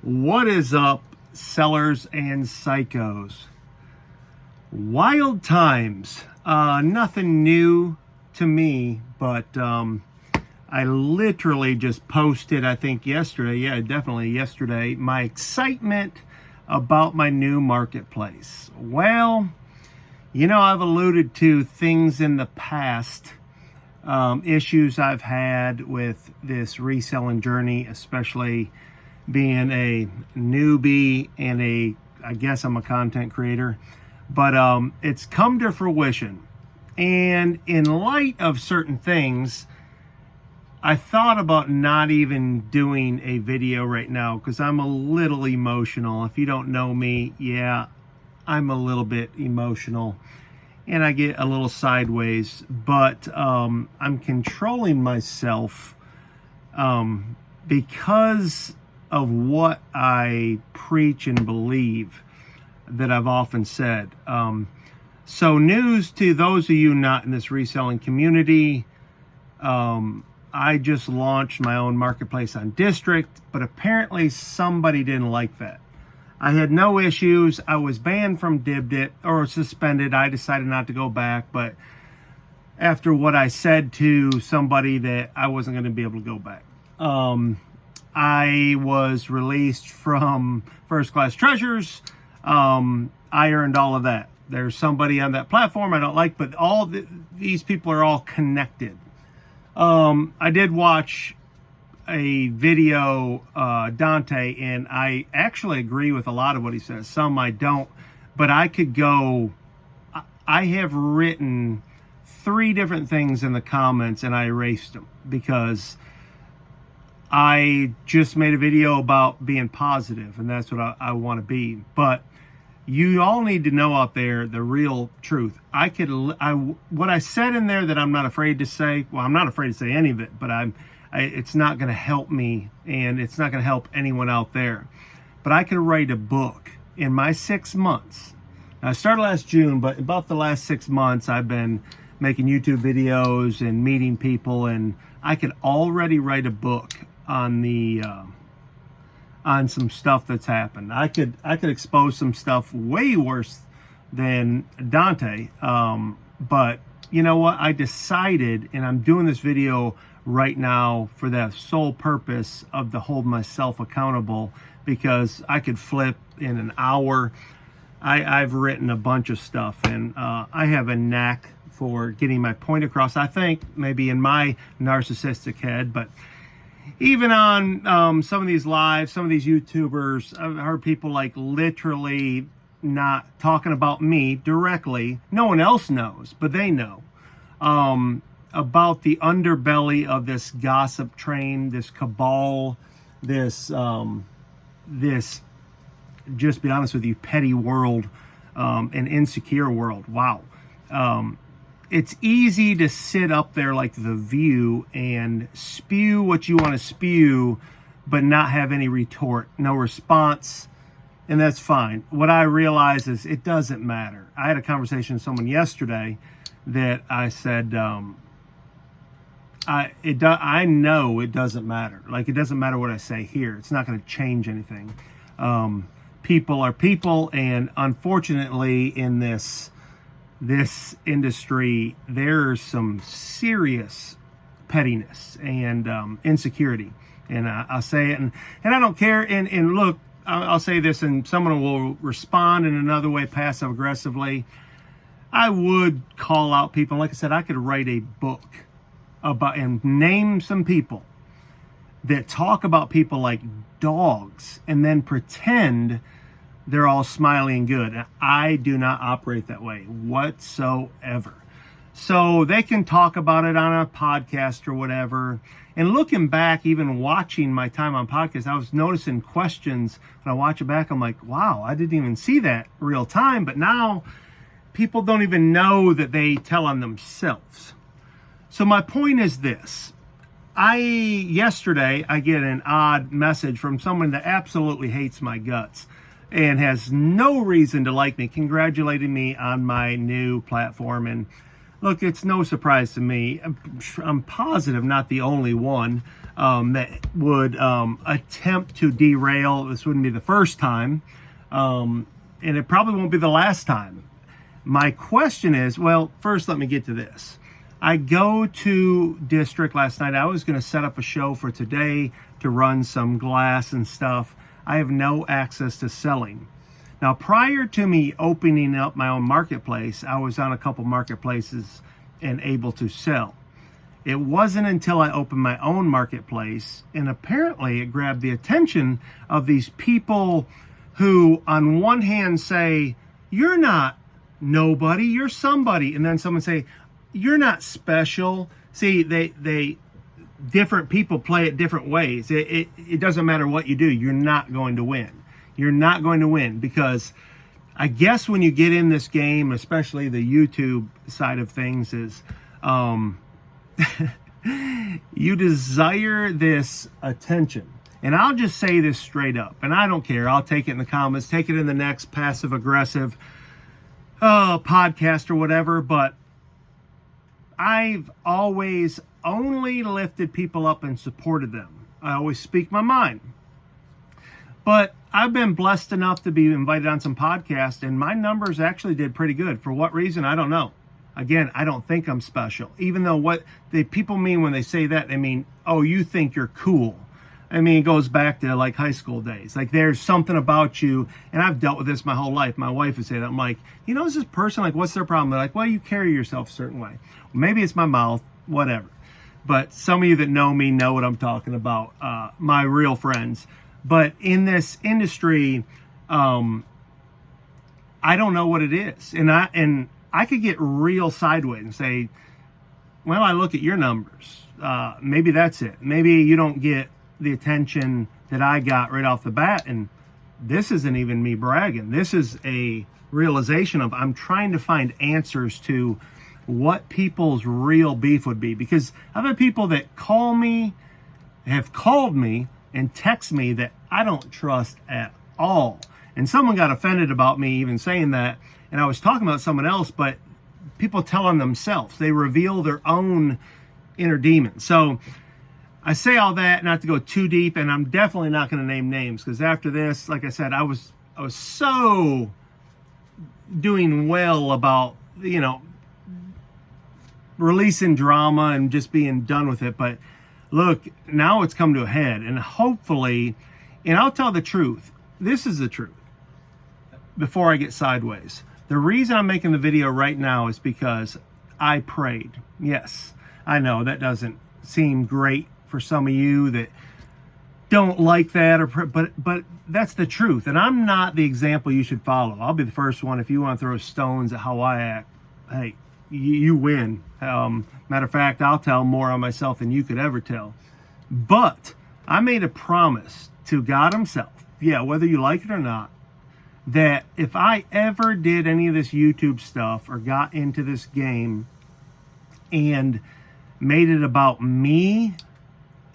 What is up, sellers and psychos? Wild times. Nothing new to me, but I literally just posted, I think yesterday, definitely yesterday, my excitement about my new marketplace. Well, I've alluded to things in the past, issues I've had with this reselling journey, especially being a newbie and I guess I'm a content creator, but it's come to fruition. And in light of certain things, I thought about not even doing a video right now because I'm a little emotional. If you don't know me, I'm a little bit emotional and I get a little sideways, but I'm controlling myself because of what I preach and believe that I've often said. So news to those of you not in this reselling community, I just launched my own marketplace on District, but apparently somebody didn't like that. I had no issues. I was banned from Dibdit or suspended. I decided not to go back, but after what I said to somebody that I wasn't going to be able to go back. I was released from First Class Treasures. I earned all of that. There's somebody on that platform I don't like, but these people are all connected. I did watch a video, Dante, and I actually agree with a lot of what he says. Some I don't, but I have written 3 different things in the comments and I erased them because I just made a video about being positive, and that's what I want to be. But you all need to know out there the real truth. What I said in there that I'm not afraid to say. Well, I'm not afraid to say any of it, but it's not going to help me, and it's not going to help anyone out there. But I could write a book in my 6 months. Now, I started last June, but about the last 6 months, I've been making YouTube videos and meeting people, and I could already write a book on on some stuff that's happened. I could expose some stuff way worse than Dante. But you know what? I decided, and I'm doing this video right now for the sole purpose of to hold myself accountable, because I could flip in an hour. I've written a bunch of stuff, and I have a knack for getting my point across. I think maybe in my narcissistic head, but even on some of these lives, some of these YouTubers, I've heard people like literally not talking about me directly. No one else knows, but they know about the underbelly of this gossip train, this cabal, this just be honest with you, petty world, and insecure world. Wow. It's easy to sit up there like The View and spew what you want to spew, but not have any retort, no response, and that's fine. What I realize is it doesn't matter. I had a conversation with someone yesterday that I said, I know it doesn't matter. Like, it doesn't matter what I say here. It's not going to change anything. People are people, and unfortunately in this industry, there's some serious pettiness and insecurity, and I'll say it, and I don't care. And look, I'll say this, and someone will respond in another way, passive aggressively. I would call out people. Like I said, I could write a book about and name some people that talk about people like dogs and then pretend they're all smiley and good. I do not operate that way whatsoever. So they can talk about it on a podcast or whatever. And looking back, even watching my time on podcasts, I was noticing questions. When I watch it back, I'm like, wow, I didn't even see that real time. But now people don't even know that they tell on themselves. So my point is this. Yesterday, I get an odd message from someone that absolutely hates my guts and has no reason to like me, congratulating me on my new platform. And look, it's no surprise to me. I'm positive not the only one. that would attempt to derail. This wouldn't be the first time, and it probably won't be the last time. My question is, well, first let me get to this. I go to District last night. I was going to set up a show for today to run some glass and stuff. I have no access to selling. Now, prior to me opening up my own marketplace, I was on a couple marketplaces and able to sell. It wasn't until I opened my own marketplace, and apparently it grabbed the attention of these people who on one hand say, you're not nobody, you're somebody. And then someone say, you're not special. See, they different people play it different ways. It doesn't matter what you do. You're not going to win. You're not going to win because I guess when you get in this game, especially the YouTube side of things is, you desire this attention. And I'll just say this straight up, and I don't care. I'll take it in the comments, take it in the next passive aggressive podcast or whatever, but I've always only lifted people up and supported them. I always speak my mind. But I've been blessed enough to be invited on some podcasts, and my numbers actually did pretty good. For what reason, I don't know. Again, I don't think I'm special. Even though what the people mean when they say that, they mean, oh, you think you're cool. I mean, it goes back to like high school days. Like there's something about you, and I've dealt with this my whole life. My wife would say that. I'm like, you know, is this person, like, what's their problem? They're like, well, you carry yourself a certain way. Maybe it's my mouth, whatever. But some of you that know me know what I'm talking about, my real friends. But in this industry, I don't know what it is. And I could get real sideways and say, well, I look at your numbers. Maybe that's it. Maybe you don't get the attention that I got right off the bat. And this isn't even me bragging. This is a realization of I'm trying to find answers to what people's real beef would be. Because I've had people that have called me and text me that I don't trust at all. And someone got offended about me even saying that. And I was talking about someone else, but people tell on themselves. They reveal their own inner demons. So I say all that not to go too deep, and I'm definitely not going to name names because after this, like I said, I was so doing well about, you know, releasing drama and just being done with it. But look, now it's come to a head, and hopefully, and I'll tell the truth. This is the truth. Before I get sideways, the reason I'm making the video right now is because I prayed. Yes, I know that doesn't seem great for some of you that don't like that, but that's the truth. And I'm not the example you should follow. I'll be the first one if you want to throw stones at how I act. Hey, you win. Matter of fact, I'll tell more on myself than you could ever tell. But I made a promise to God himself, yeah, whether you like it or not, that if I ever did any of this YouTube stuff or got into this game and made it about me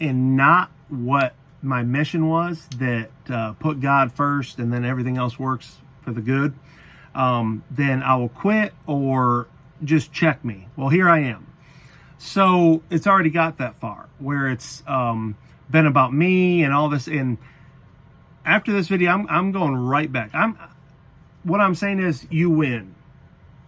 and not what my mission was, that put God first and then everything else works for the good, then I will quit or just check me. Well, here I am. So it's already got that far where it's been about me and all this. And after this video, I'm going right back. What I'm saying is you win.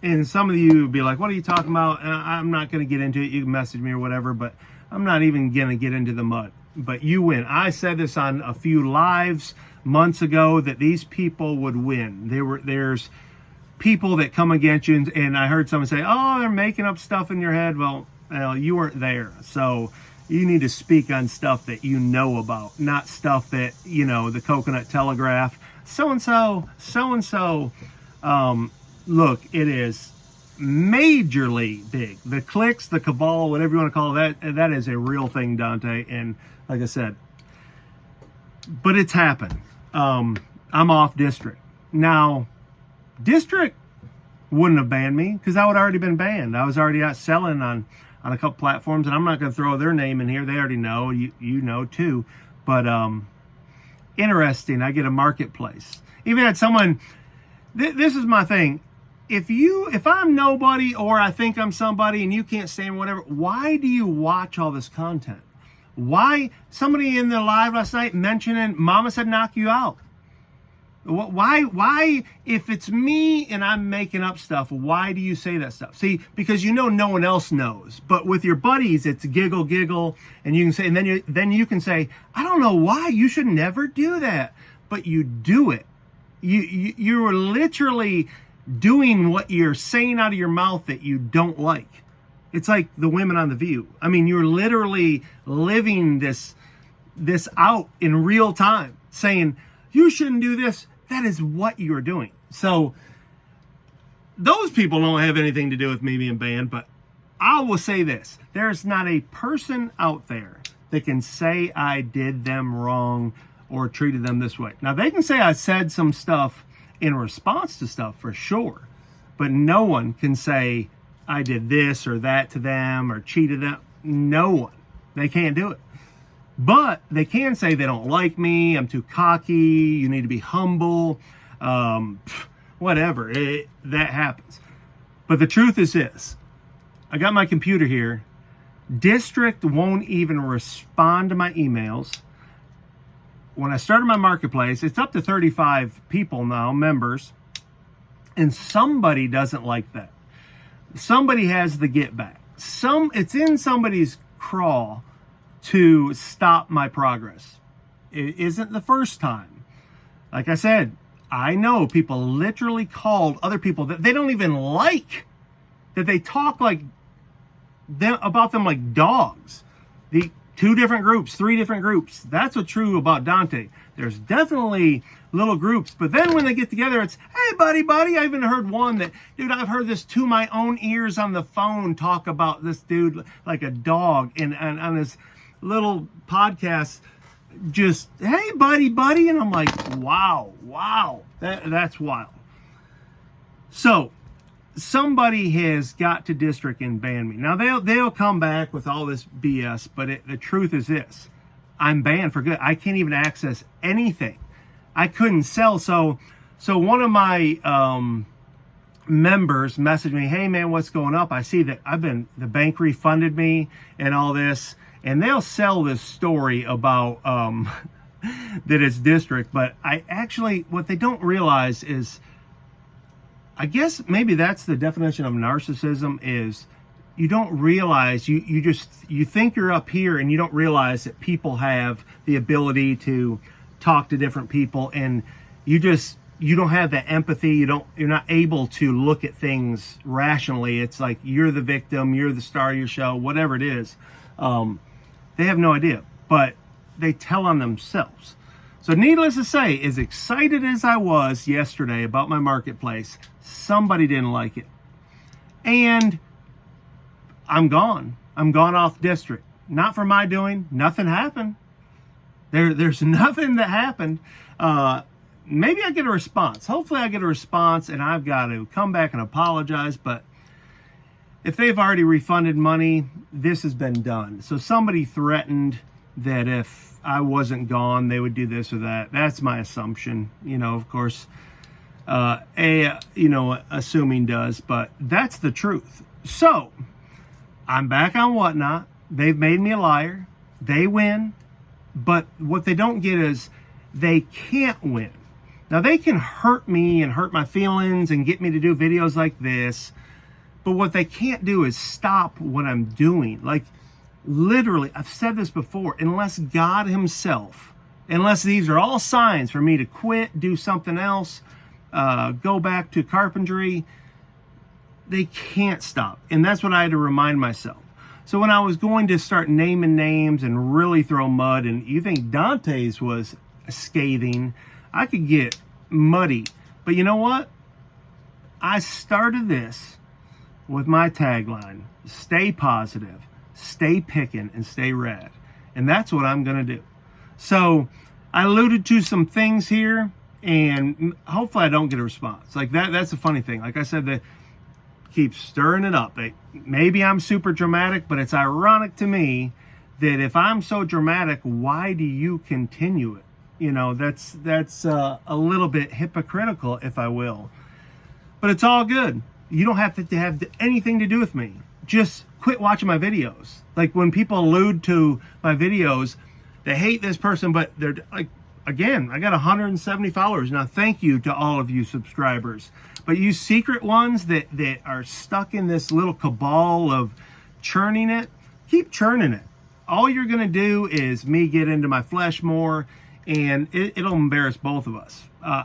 And some of you would be like, what are you talking about? I'm not going to get into it. You can message me or whatever, but I'm not even going to get into the mud. But you win. I said this on a few lives months ago that these people would win. There's people that come against you, and I heard someone say, oh, they're making up stuff in your head. Well, you weren't there. So you need to speak on stuff that you know about, not stuff that, you know, the Coconut Telegraph, so-and-so. Look, it is majorly big. The clicks, the cabal, whatever you want to call it, that is a real thing, Dante. And like I said, but it's happened. I'm off District. Now, District wouldn't have banned me because I would have already been banned. I was already out selling on a couple platforms, and I'm not going to throw their name in here. They already know. You know too. But interesting. I get a marketplace. Even had someone. This is my thing. If I'm nobody or I think I'm somebody and you can't stand whatever, why do you watch all this content? Why? Somebody in the live last night mentioning Mama said knock you out. Why, if it's me and I'm making up stuff, why do you say that stuff? See, because no one else knows. But with your buddies, it's giggle, giggle, and you can say, and then you can say, I don't know why, you should never do that. But you do it. You're literally doing what you're saying out of your mouth that you don't like. It's like the women on The View. I mean, you're literally living this out in real time, saying, you shouldn't do this. That is what you're doing. So those people don't have anything to do with me being banned, but I will say this. There's not a person out there that can say I did them wrong or treated them this way. Now, they can say I said some stuff in response to stuff for sure, but no one can say I did this or that to them or cheated them. No one. They can't do it. But they can say they don't like me, I'm too cocky, you need to be humble, whatever, that happens. But the truth is this, I got my computer here, District won't even respond to my emails. When I started my marketplace, it's up to 35 people now, members, and somebody doesn't like that. Somebody has the get back. It's in somebody's crawl to stop my progress. It isn't the first time. Like I said, I know people literally called other people that they don't even like, that they talk like them about them like dogs. The 2 different groups, 3 different groups. That's what's true about Dante. There's definitely little groups, but then when they get together, it's, hey, buddy. I even heard one that, dude, I've heard this to my own ears on the phone talk about this dude like a dog, and on his little podcast, just, hey, buddy, and I'm like, wow, that's wild. So somebody has got to District and ban me. Now they'll come back with all this BS, but the truth is this: I'm banned for good. I can't even access anything. I couldn't sell. So one of my members messaged me, hey man, what's going up? I see that the bank refunded me and all this. And they'll sell this story about that it's District, but what they don't realize is, I guess maybe that's the definition of narcissism, is you don't realize, you think you're up here and you don't realize that people have the ability to talk to different people, and you don't have that empathy. You're not able to look at things rationally. It's like you're the victim, you're the star of your show, whatever it is. They have no idea, but they tell on themselves. So needless to say, as excited as I was yesterday about my marketplace, somebody didn't like it. And I'm gone. I'm gone off District. Not for my doing. Nothing happened. There's nothing that happened. Maybe I get a response. Hopefully I get a response and I've got to come back and apologize, but if they've already refunded money, this has been done. So somebody threatened that if I wasn't gone, they would do this or that. That's my assumption. Of course, assuming does, but that's the truth. So I'm back on Whatnot. They've made me a liar. They win. But what they don't get is they can't win. Now they can hurt me and hurt my feelings and get me to do videos like this. But what they can't do is stop what I'm doing. Like, literally, I've said this before, unless God himself, unless these are all signs for me to quit, do something else, go back to carpentry, they can't stop. And that's what I had to remind myself. So when I was going to start naming names and really throw mud, and you think Dante's was scathing, I could get muddy. But you know what? I started this with my tagline: stay positive, stay picking, and stay rad. And that's what I'm going to do. So I alluded to some things here, and hopefully I don't get a response. Like that's the funny thing. Like I said, they keep stirring it up. Maybe I'm super dramatic, but it's ironic to me that if I'm so dramatic, why do you continue it? That's a little bit hypocritical, if I will. But it's all good. You don't have to have anything to do with me. just quit watching my videos. Like when people allude to my videos, they hate this person, but they're like, again, I got 170 followers. Now, thank you to all of you subscribers. But you secret ones that are stuck in this little cabal of churning it, keep churning it. All you're going to do is me get into my flesh more, and it'll embarrass both of us. I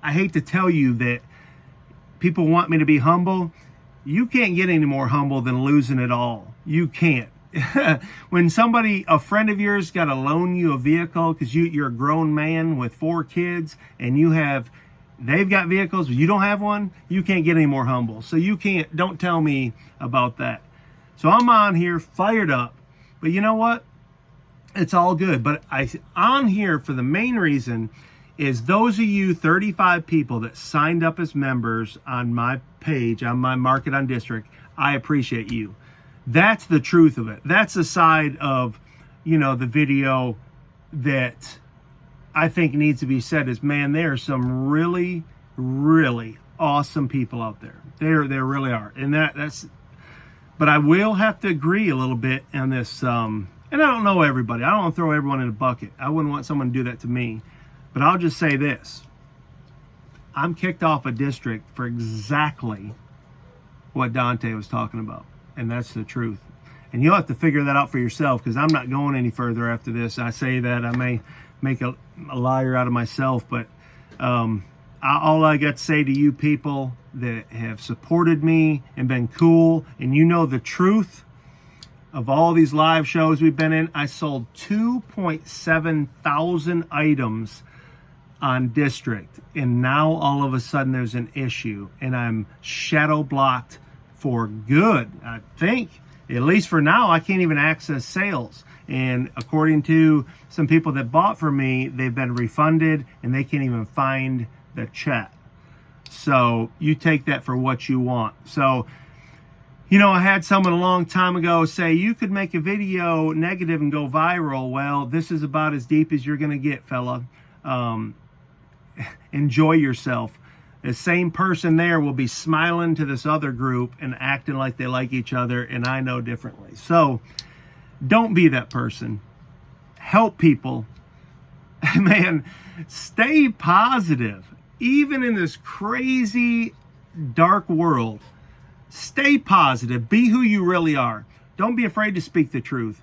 hate to tell you that people want me to be humble. You can't get any more humble than losing it all. You can't. When somebody, a friend of yours, got to loan you a vehicle because you're a grown man with 4 kids and they've got vehicles, but you don't have one, you can't get any more humble. So don't tell me about that. So I'm on here fired up, but you know what? It's all good. But I'm on here for the main reason is those of you 35 people that signed up as members on my page, on my Market on District, I appreciate you. That's the truth of it. That's the side of, the video that I think needs to be said is, man, there are some really, really awesome people out there. There really are. And but I will have to agree a little bit on this. And I don't know everybody. I don't want to throw everyone in a bucket. I wouldn't want someone to do that to me. But I'll just say this. I'm kicked off a district for exactly what Dante was talking about. And that's the truth. And you'll have to figure that out for yourself, because I'm not going any further after this. I say that I may make a liar out of myself, but all I got to say to you people that have supported me and been cool, and you know the truth of all these live shows we've been in, I sold 2.7 thousand items on District, and now all of a sudden there's an issue, and I'm shadow blocked for good. I think, at least for now, I can't even access sales. And according to some people that bought from me, they've been refunded and they can't even find the chat. So you take that for what you want. So, I had someone a long time ago say, you could make a video negative and go viral. Well, this is about as deep as you're going to get, fella. Enjoy yourself. The same person there will be smiling to this other group and acting like they like each other, and I know differently. So don't be that person. Help people. Man, stay positive. Even in this crazy, dark world, stay positive. Be who you really are. Don't be afraid to speak the truth.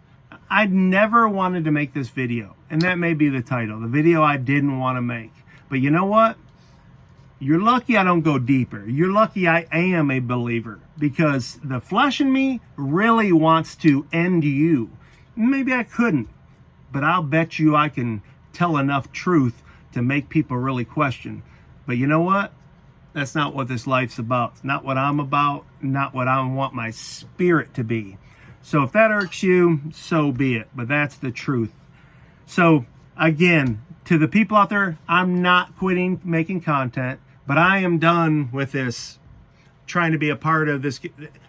I never wanted to make this video, and that may be the title, the video I didn't want to make. But you know what? You're lucky I don't go deeper. You're lucky I am a believer, because the flesh in me really wants to end you. Maybe I couldn't, but I'll bet you I can tell enough truth to make people really question. But you know what? That's not what this life's about. It's not what I'm about, not what I want my spirit to be. So if that irks you, so be it. But that's the truth. So again, to the people out there, I'm not quitting making content, but I am done with this, trying to be a part of this.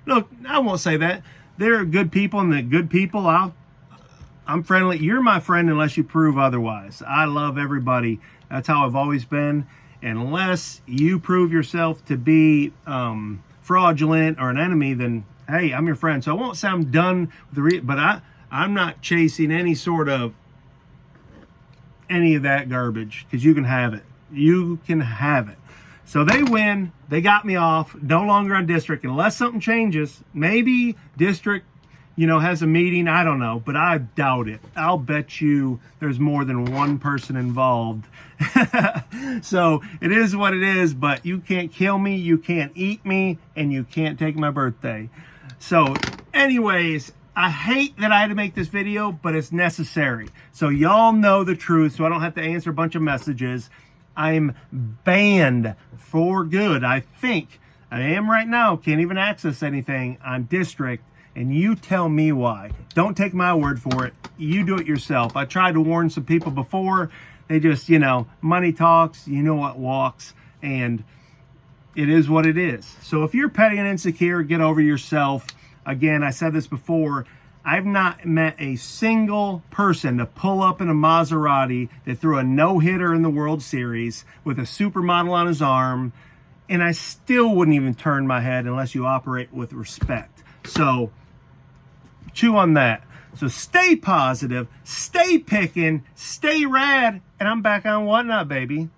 Look, I won't say that. There are good people, and the good people, I'm friendly. You're my friend unless you prove otherwise. I love everybody. That's how I've always been. Unless you prove yourself to be fraudulent or an enemy, then hey, I'm your friend. So I won't say I'm done with but I'm not chasing any of that garbage, because you can have it. You can have it. So they win. They got me off. No longer on District, unless something changes. Maybe District, has a meeting. I don't know, but I doubt it. I'll bet you there's more than one person involved. So it is what it is, but you can't kill me, you can't eat me, and you can't take my birthday. So anyways, I hate that I had to make this video, but it's necessary. So y'all know the truth, so I don't have to answer a bunch of messages. I'm banned for good. I think I am right now. Can't even access anything on District. And you tell me why. Don't take my word for it. You do it yourself. I tried to warn some people before. They just, money talks, what walks. And it is what it is. So if you're petty and insecure, get over yourself. Again, I said this before. I've not met a single person to pull up in a Maserati that threw a no-hitter in the World Series with a supermodel on his arm, and I still wouldn't even turn my head unless you operate with respect. So chew on that. So stay positive, stay picking, stay rad, and I'm back on Whatnot, baby.